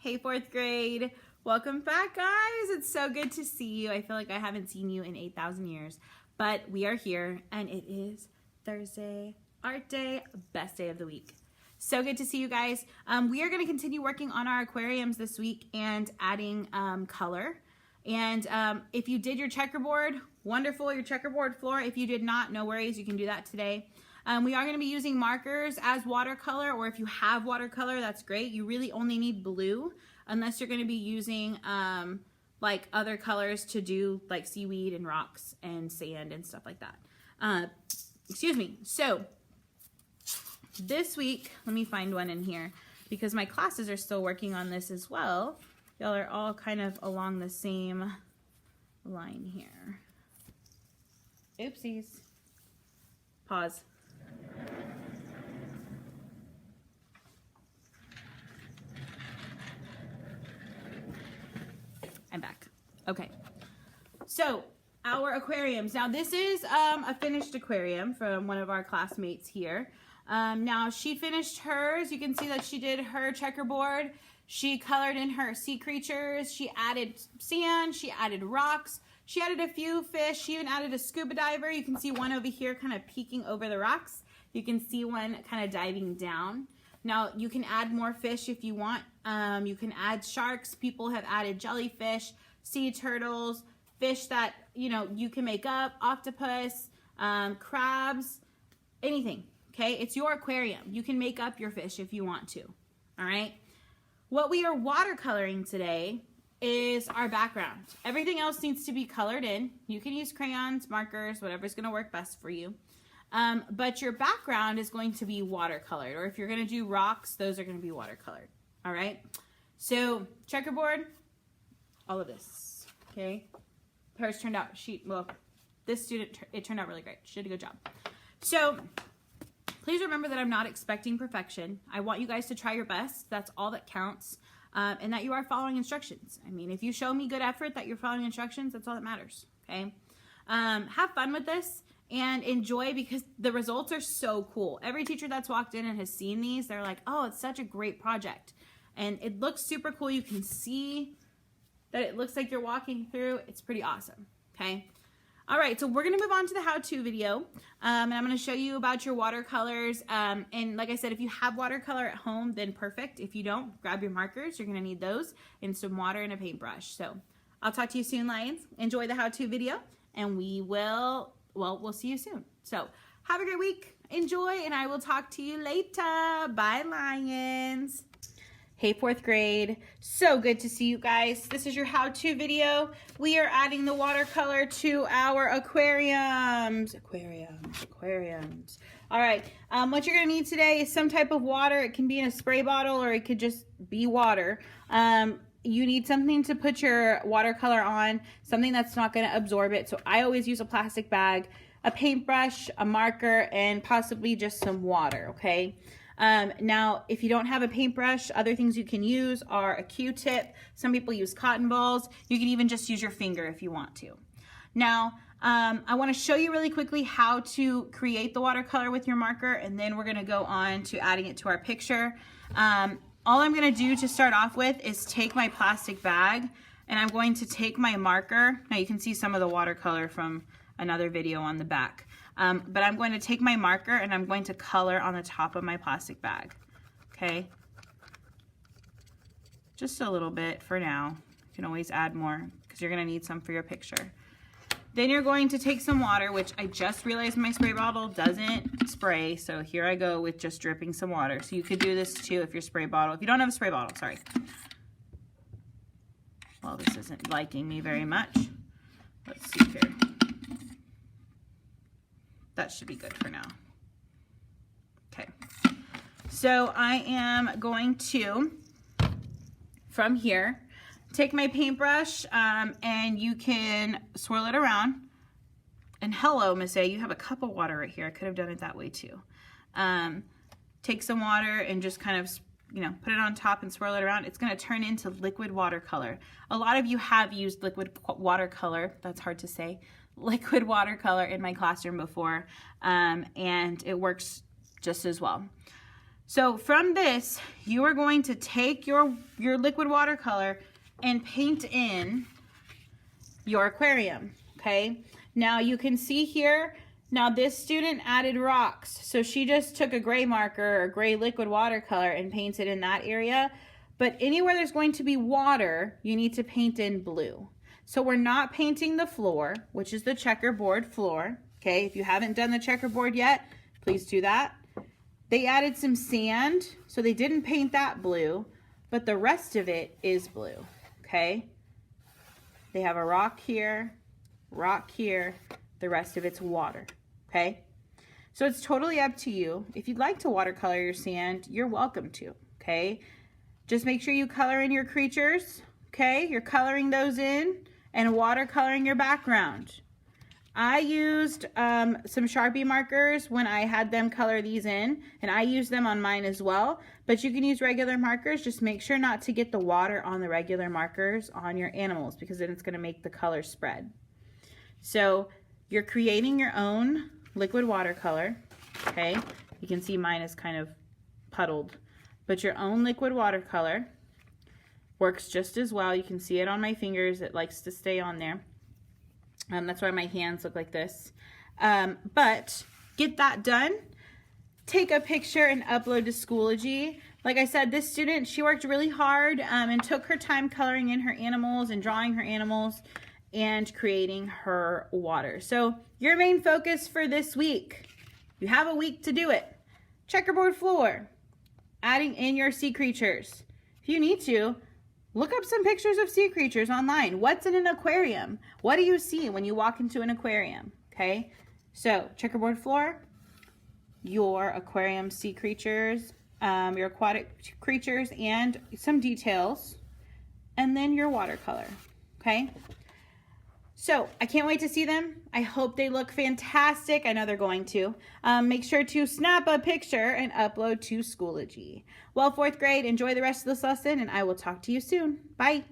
Hey, fourth grade. Welcome back, guys. It's so good to see you. I feel like I haven't seen you in 8,000 years, but we are here and it is Thursday, art day, best day of the week. So good to see you guys. We are going to continue working on our aquariums this week and adding color. And if you did your checkerboard, wonderful, your checkerboard floor. If you did not, no worries, you can do that today. We are going to be using markers as watercolor, or if you have watercolor, that's great. You really only need blue unless you're going to be using like other colors to do like seaweed and rocks and sand and stuff like that. Excuse me. So this week, let me find one in here because my classes are still working on this as well. Y'all are all kind of along the same line here. Oopsies. Pause. I'm back. Okay. So our aquariums. Now this is a finished aquarium from one of our classmates here. Now she finished hers. You can see that she did her checkerboard. She colored in her sea creatures. She added sand. She added rocks. She added a few fish. She even added a scuba diver. You can see one over here kind of peeking over the rocks. You can see one kind of diving down. Now you can add more fish if you want. You can add sharks. People have added jellyfish, sea turtles, fish that you can make up, octopus, crabs, anything. Okay, it's your aquarium. You can make up your fish if you want to. All right. What we are watercoloring today is our background. Everything else needs to be colored in. You can use crayons, markers, whatever's going to work best for you. But your background is going to be watercolored, or if you're going to do rocks, those are going to be watercolored. All right. So checkerboard, all of this. Okay. Hers turned out, this student, it turned out really great. She did a good job. So please remember that I'm not expecting perfection. I want you guys to try your best. That's all that counts. And that you are following instructions. I mean, if you show me good effort that you're following instructions, that's all that matters. Okay. Have fun with this and enjoy, because the results are so cool. Every teacher that's walked in and has seen these, they're like, oh, it's such a great project. And it looks super cool. You can see that it looks like you're walking through. It's pretty awesome. Okay. All right, so we're going to move on to the how-to video, and I'm going to show you about your watercolors, and like I said, if you have watercolor at home, then perfect. If you don't, grab your markers. You're going to need those, and some water and a paintbrush. So I'll talk to you soon, Lions. Enjoy the how-to video, and we'll see you soon. So have a great week. Enjoy, and I will talk to you later. Bye, Lions. Hey, fourth grade. So good to see you guys. This is your how-to video. We are adding the watercolor to our aquariums. Aquariums. All right. What you're going to need today is some type of water. It can be in a spray bottle or it could just be water. You need something to put your watercolor on, something that's not going to absorb it. So I always use a plastic bag, a paintbrush, a marker, and possibly just some water, okay? Now, if you don't have a paintbrush, other things you can use are a Q-tip. Some people use cotton balls. You can even just use your finger if you want to. Now, I want to show you really quickly how to create the watercolor with your marker, and then we're going to go on to adding it to our picture. All I'm going to do to start off with is take my plastic bag, and I'm going to take my marker. Now, you can see some of the watercolor from another video on the back. But I'm going to take my marker and I'm going to color on the top of my plastic bag. Okay. Just a little bit for now. You can always add more because you're going to need some for your picture. Then you're going to take some water, which I just realized my spray bottle doesn't spray. So here I go with just dripping some water. So you could do this too if if you don't have a spray bottle, sorry. Well, this isn't liking me very much. Let's see here. That should be good for now. Okay, so I am going to, from here, take my paintbrush and you can swirl it around. And hello, Miss A, you have a cup of water right here. I could have done it that way too. Take some water and just kind of, put it on top and swirl it around. It's going to turn into liquid watercolor. A lot of you have used liquid watercolor. That's hard to say. Liquid watercolor in my classroom before, and it works just as well. So from this, you are going to take your liquid watercolor and paint in your aquarium, okay? Now you can see here, now this student added rocks. So she just took a gray marker or gray liquid watercolor and painted in that area. But anywhere there's going to be water, you need to paint in blue. So we're not painting the floor, which is the checkerboard floor, okay? If you haven't done the checkerboard yet, please do that. They added some sand, so they didn't paint that blue, but the rest of it is blue, okay? They have a rock here, the rest of it's water, okay? So it's totally up to you. If you'd like to watercolor your sand, you're welcome to, okay? Just make sure you color in your creatures, okay? You're coloring those in and watercoloring your background. I used some Sharpie markers when I had them color these in, and I used them on mine as well, but you can use regular markers. Just make sure not to get the water on the regular markers on your animals, because then it's going to make the color spread. So you're creating your own liquid watercolor, okay? You can see mine is kind of puddled, but your own liquid watercolor works just as well. You can see it on my fingers. It likes to stay on there. That's why my hands look like this. But get that done. Take a picture and upload to Schoology. Like I said, this student, she worked really hard and took her time coloring in her animals and drawing her animals and creating her water. So your main focus for this week, you have a week to do it. Checkerboard floor, adding in your sea creatures. If you need to, look up some pictures of sea creatures online. What's in an aquarium? What do you see when you walk into an aquarium? Okay, so checkerboard floor, your aquarium sea creatures, your aquatic creatures, and some details, and then your watercolor, okay? So I can't wait to see them. I hope they look fantastic. I know they're going to. Make sure to snap a picture and upload to Schoology. Well, 4th grade, enjoy the rest of this lesson, and I will talk to you soon. Bye.